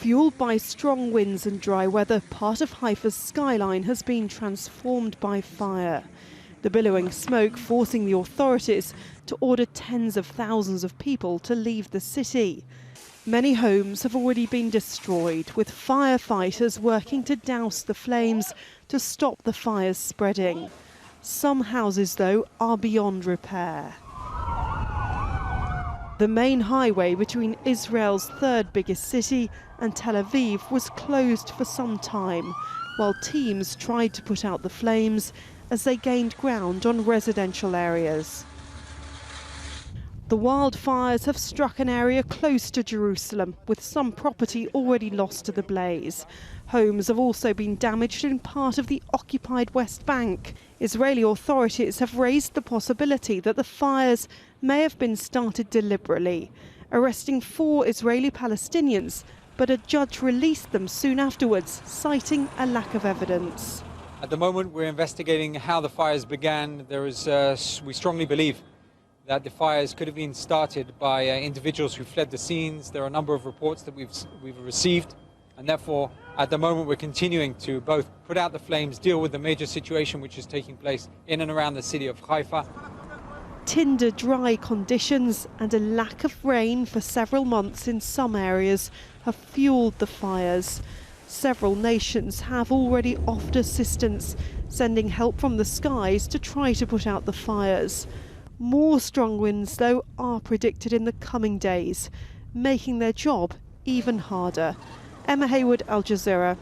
Fueled by strong winds and dry weather, part of Haifa's skyline has been transformed by fire. The billowing smoke forcing the authorities to order tens of thousands of people to leave the city. Many homes have already been destroyed, with firefighters working to douse the flames to stop the fires spreading. Some houses, though, are beyond repair. The main highway between Israel's third biggest city and Tel Aviv was closed for some time, while teams tried to put out the flames as they gained ground on residential areas. The wildfires have struck an area close to Jerusalem, with some property already lost to the blaze. Homes have also been damaged in part of the occupied West Bank. Israeli authorities have raised the possibility that the fires may have been started deliberately, arresting 4 Israeli Palestinians, but a judge released them soon afterwards, citing a lack of evidence. At the moment, we're investigating how the fires began. We strongly believe that the fires could have been started by individuals who fled the scenes. There are a number of reports that we've received, and therefore, at the moment, we're continuing to both put out the flames, deal with the major situation which is taking place in and around the city of Haifa. Tinder dry conditions and a lack of rain for several months in some areas have fueled the fires. Several nations have already offered assistance, sending help from the skies to try to put out the fires. More strong winds, though, are predicted in the coming days, making their job even harder. Emma Hayward, Al Jazeera.